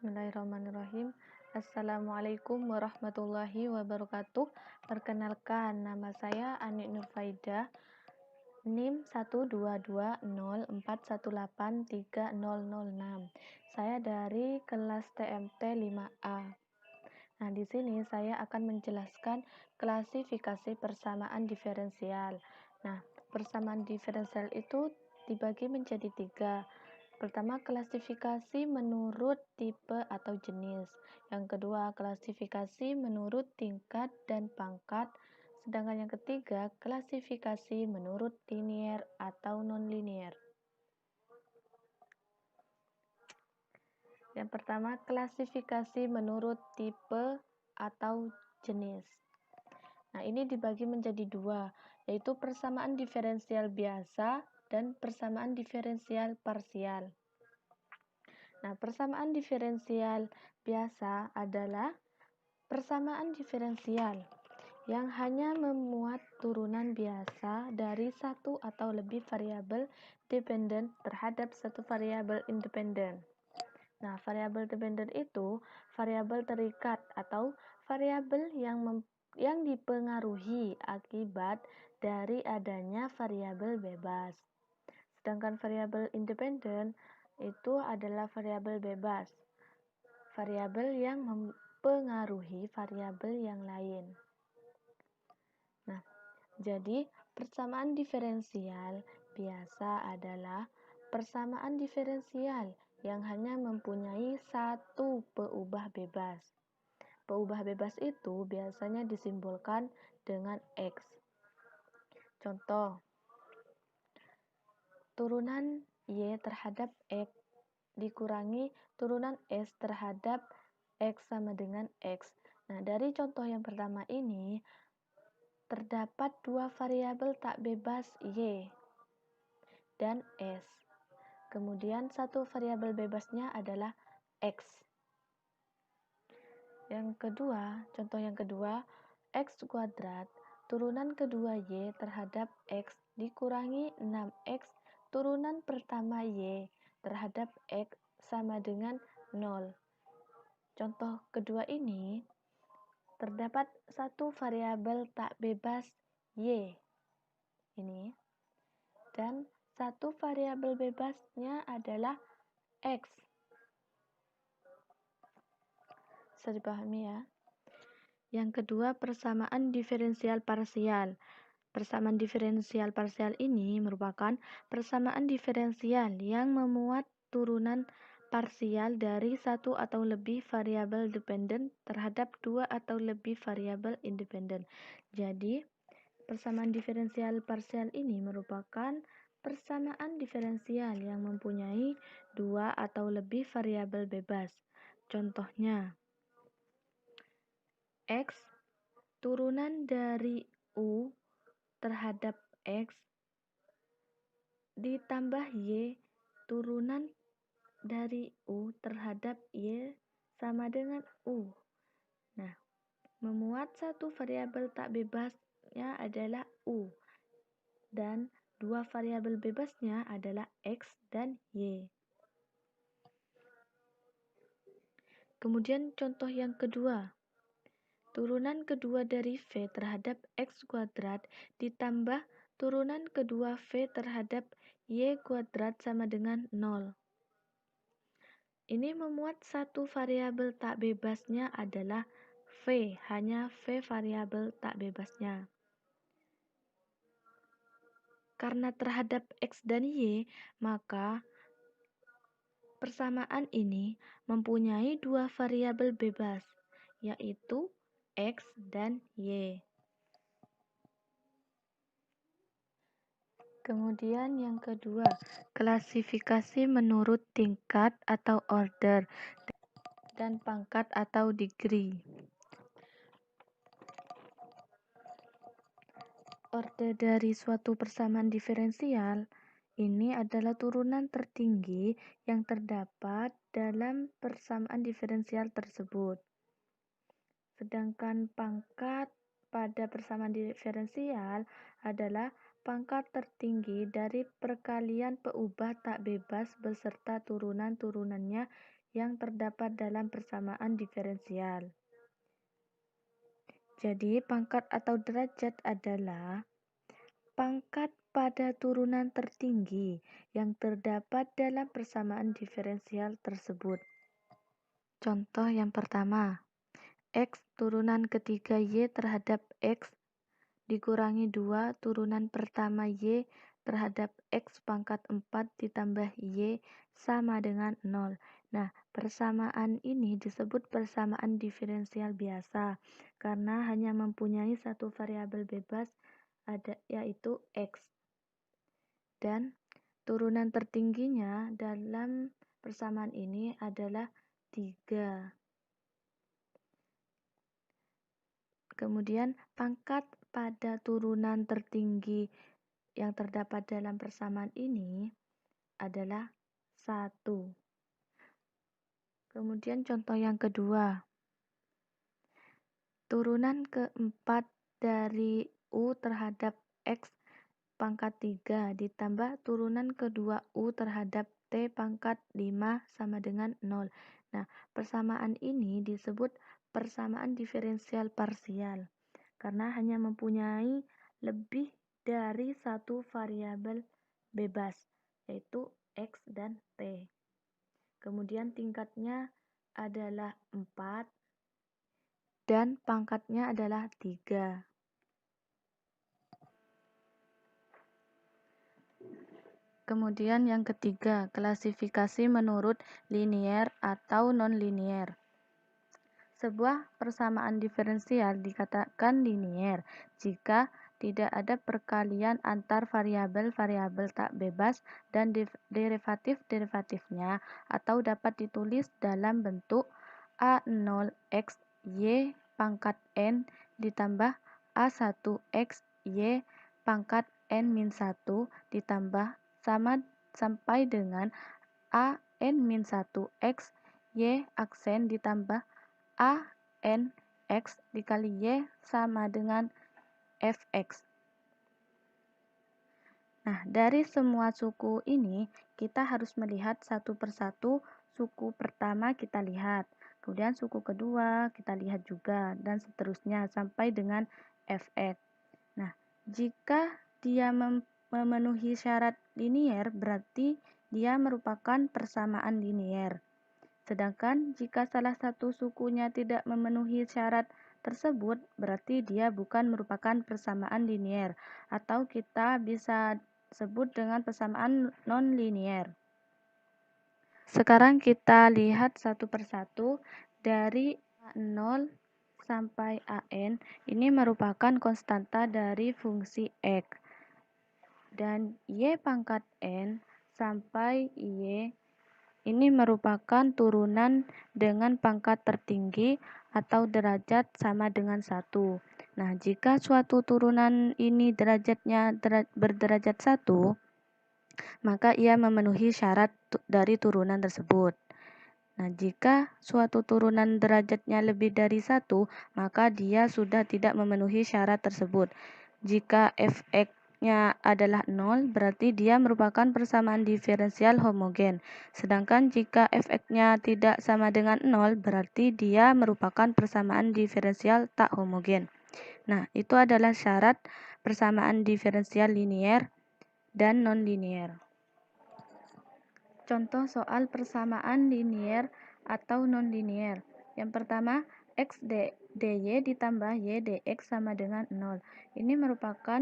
Bismillahirrahmanirrahim. Assalamualaikum warahmatullahi wabarakatuh. Perkenalkan, nama saya Anik Nurfaidah, NIM 12204183006. Saya dari kelas TMT 5A. Nah, di sini saya akan menjelaskan klasifikasi persamaan diferensial. Nah, persamaan diferensial itu dibagi menjadi 3. Pertama, klasifikasi menurut tipe atau jenis. Yang kedua, klasifikasi menurut tingkat dan pangkat. Sedangkan yang ketiga, klasifikasi menurut linier atau non-linier. Yang pertama, klasifikasi menurut tipe atau jenis. Nah, ini dibagi menjadi 2, yaitu persamaan diferensial biasa dan persamaan diferensial parsial. Nah, persamaan diferensial biasa adalah persamaan diferensial yang hanya memuat turunan biasa dari satu atau lebih variabel dependen terhadap satu variabel independen. Nah, variabel dependen itu variabel terikat atau variabel yang dipengaruhi akibat dari adanya variabel bebas. Sedangkan variabel independen itu adalah variabel bebas, variabel yang mempengaruhi variabel yang lain. Nah, jadi persamaan diferensial biasa adalah persamaan diferensial yang hanya mempunyai satu peubah bebas. Peubah bebas itu biasanya disimbolkan dengan X. Contoh, turunan Y terhadap X dikurangi turunan S terhadap X sama dengan X. Nah, dari contoh yang pertama ini, terdapat dua variabel tak bebas Y dan S. Kemudian satu variabel bebasnya adalah X. Contoh yang kedua, X kuadrat, turunan kedua Y terhadap X dikurangi 6X, turunan pertama Y terhadap X sama dengan 0. Contoh kedua ini, terdapat satu variabel tak bebas Y ini, dan satu variabel bebasnya adalah X. Bisa dipahami ya? Yang kedua, persamaan diferensial parsial. Persamaan diferensial parsial ini merupakan persamaan diferensial yang memuat turunan parsial dari satu atau lebih variabel dependen terhadap dua atau lebih variabel independen. Jadi, persamaan diferensial parsial ini merupakan persamaan diferensial yang mempunyai dua atau lebih variabel bebas. Contohnya, X turunan dari U terhadap X ditambah Y turunan dari U terhadap Y sama dengan U. Nah, memuat satu variabel tak bebasnya adalah U dan dua variabel bebasnya adalah X dan Y. Kemudian contoh yang kedua, turunan kedua dari V terhadap X kuadrat ditambah turunan kedua V terhadap Y kuadrat sama dengan 0. Ini memuat satu variabel tak bebasnya adalah V, hanya V variabel tak bebasnya. Karena terhadap X dan Y, maka persamaan ini mempunyai dua variabel bebas, yaitu X dan Y. Kemudian yang kedua, klasifikasi menurut tingkat atau order dan pangkat atau degree. Orde dari suatu persamaan diferensial ini adalah turunan tertinggi yang terdapat dalam persamaan diferensial tersebut. Sedangkan pangkat pada persamaan diferensial adalah pangkat tertinggi dari perkalian peubah tak bebas beserta turunan-turunannya yang terdapat dalam persamaan diferensial. Jadi, pangkat atau derajat adalah pangkat pada turunan tertinggi yang terdapat dalam persamaan diferensial tersebut. Contoh yang pertama, X turunan ketiga Y terhadap X dikurangi 2 turunan pertama Y terhadap X pangkat 4 ditambah Y sama dengan 0. Nah, persamaan ini disebut persamaan diferensial biasa karena hanya mempunyai satu variabel bebas yaitu X. Dan turunan tertingginya dalam persamaan ini adalah 3. Kemudian pangkat pada turunan tertinggi yang terdapat dalam persamaan ini adalah 1. Kemudian contoh yang kedua. Turunan keempat dari U terhadap X pangkat 3 ditambah turunan kedua U terhadap T pangkat 5 sama dengan 0. Nah, persamaan ini disebut persamaan diferensial parsial karena hanya mempunyai lebih dari satu variabel bebas, yaitu X dan T. Kemudian tingkatnya adalah 4 dan pangkatnya adalah 3. Kemudian yang ketiga, klasifikasi menurut linier atau non-linier. Sebuah persamaan diferensial dikatakan linier jika tidak ada perkalian antar variabel-variabel tak bebas dan derivatif-derivatifnya atau dapat ditulis dalam bentuk A0x y pangkat n ditambah A1x y pangkat n-1 ditambah sampai dengan A-n-1x y aksen ditambah A n x dikali y sama dengan fx. Nah, dari semua suku ini kita harus melihat satu persatu. Suku pertama kita lihat, kemudian suku kedua kita lihat juga, dan seterusnya sampai dengan fx. Nah, jika dia memenuhi syarat linier, berarti dia merupakan persamaan linier. Sedangkan jika salah satu sukunya tidak memenuhi syarat tersebut, berarti dia bukan merupakan persamaan linier, atau kita bisa sebut dengan persamaan non-linier. Sekarang kita lihat satu persatu. Dari A0 sampai AN, ini merupakan konstanta dari fungsi X. Dan Y pangkat N sampai Y ini merupakan turunan dengan pangkat tertinggi atau derajat sama dengan 1. Nah, jika suatu turunan ini derajatnya berderajat 1, maka ia memenuhi syarat dari turunan tersebut. Nah, jika suatu turunan derajatnya lebih dari 1, maka dia sudah tidak memenuhi syarat tersebut. Jika fx-nya adalah 0, berarti dia merupakan persamaan diferensial homogen. Sedangkan jika fx-nya tidak sama dengan 0, berarti dia merupakan persamaan diferensial tak homogen. Nah, itu adalah syarat persamaan diferensial linier dan non-linier. Contoh soal persamaan linier atau non-linier. Yang pertama, x dy ditambah y dx sama dengan 0. Ini merupakan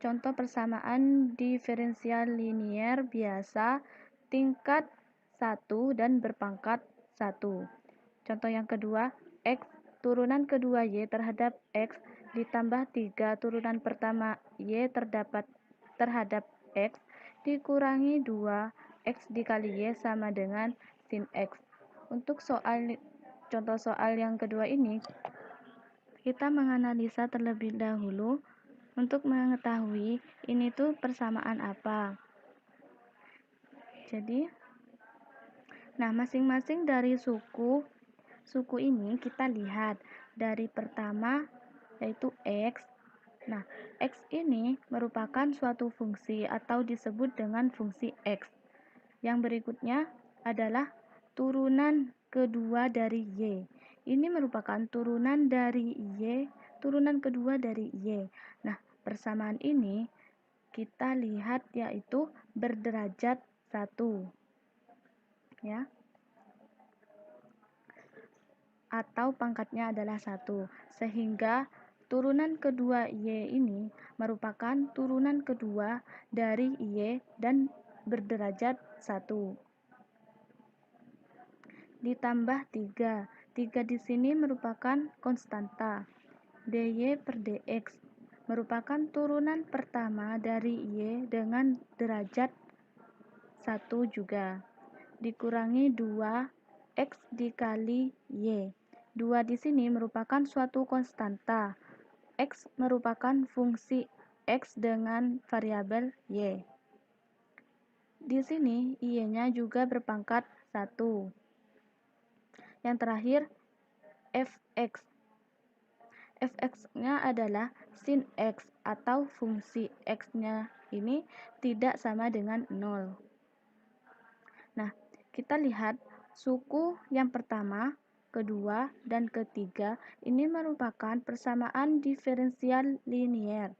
contoh persamaan diferensial linier biasa tingkat 1 dan berpangkat 1. Contoh yang kedua, x turunan kedua y terhadap x ditambah 3 turunan pertama y terhadap x dikurangi 2 x dikali y sama dengan sin x. Untuk contoh soal yang kedua ini, kita menganalisa terlebih dahulu untuk mengetahui ini tuh persamaan apa. Jadi, nah masing-masing dari suku ini kita lihat dari pertama yaitu x. Nah, x ini merupakan suatu fungsi atau disebut dengan fungsi x. Yang berikutnya adalah turunan kedua dari Y. Ini merupakan turunan dari Y, turunan kedua dari Y. Nah, persamaan ini kita lihat yaitu berderajat 1. Ya. Atau pangkatnya adalah 1. Sehingga turunan kedua Y ini merupakan turunan kedua dari Y dan berderajat 1. Ditambah 3. 3 di sini merupakan konstanta. dy per dx merupakan turunan pertama dari Y dengan derajat 1 juga. Dikurangi 2x dikali Y. 2 di sini merupakan suatu konstanta. X merupakan fungsi X dengan variabel Y. Di sini Y-nya juga berpangkat 1. Yang terakhir, fx. Fx-nya adalah sin X atau fungsi X-nya ini tidak sama dengan 0. Nah, kita lihat suku yang pertama, kedua, dan ketiga ini merupakan persamaan diferensial linier.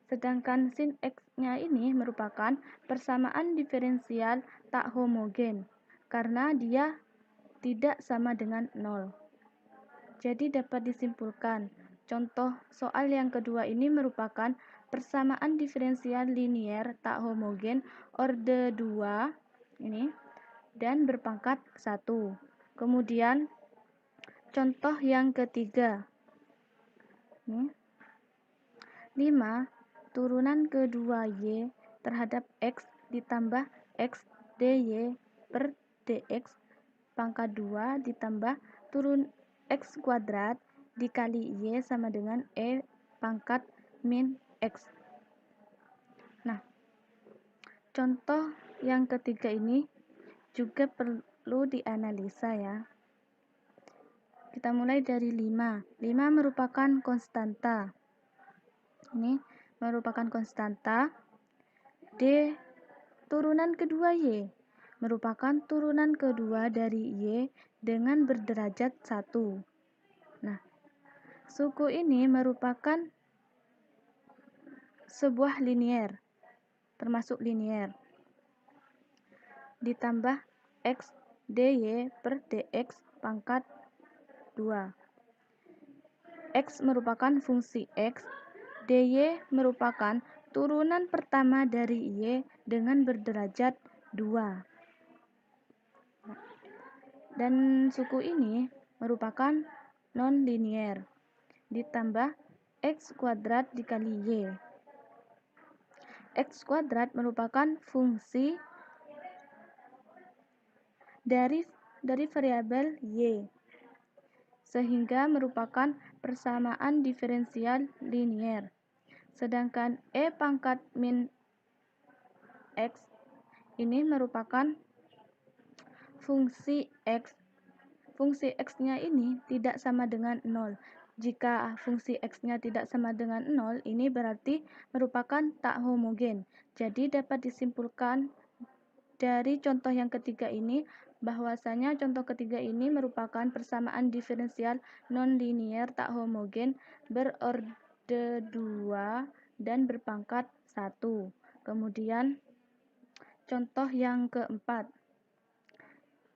Sedangkan sin X-nya ini merupakan persamaan diferensial tak homogen karena dia tidak sama dengan 0. Jadi dapat disimpulkan, contoh soal yang kedua ini merupakan persamaan diferensial linier tak homogen orde 2 ini dan berpangkat 1. Kemudian contoh yang ketiga. 5 turunan kedua Y terhadap X ditambah X dy per dx pangkat 2 ditambah turun X kuadrat dikali Y sama dengan E pangkat min X. Nah, contoh yang ketiga ini juga perlu dianalisa ya. Kita mulai dari 5. 5 merupakan konstanta. Ini merupakan konstanta. D turunan kedua Y merupakan turunan kedua dari Y dengan berderajat 1. Nah, suku ini merupakan sebuah linier, termasuk linier. Ditambah X dy per dx pangkat 2. X merupakan fungsi X, dy merupakan turunan pertama dari Y dengan berderajat 2. Dan suku ini merupakan non-linier. Ditambah X kuadrat dikali Y. X kuadrat merupakan fungsi dari variabel Y, sehingga merupakan persamaan diferensial linier. Sedangkan E pangkat min X ini merupakan fungsi X. Fungsi X-nya ini tidak sama dengan 0. Jika fungsi X-nya tidak sama dengan 0, ini berarti merupakan tak homogen. Jadi dapat disimpulkan dari contoh yang ketiga ini bahwasanya contoh ketiga ini merupakan persamaan diferensial non-linier tak homogen berorde 2 dan berpangkat 1. Kemudian contoh yang keempat,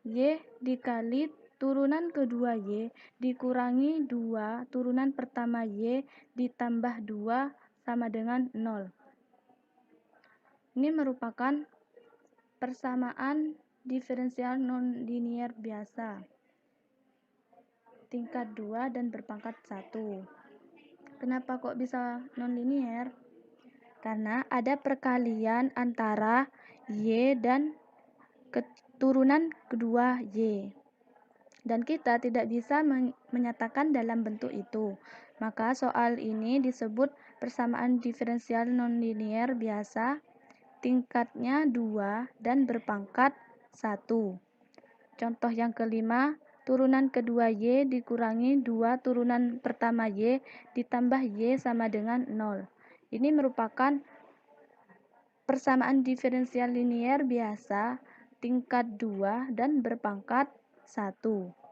Y dikali turunan kedua Y dikurangi 2 turunan pertama Y ditambah 2 sama dengan 0. Ini merupakan persamaan diferensial non-linier biasa tingkat 2 dan berpangkat 1. Kenapa kok bisa non-linier? Karena ada perkalian antara Y dan keturunan kedua Y. Dan kita tidak bisa menyatakan dalam bentuk itu. Maka soal ini disebut persamaan diferensial nonlinier biasa tingkatnya 2 dan berpangkat 1. Contoh yang kelima, turunan kedua Y dikurangi 2 turunan pertama Y ditambah Y sama dengan 0. Ini merupakan persamaan diferensial linier biasa tingkat 2 dan berpangkat 1.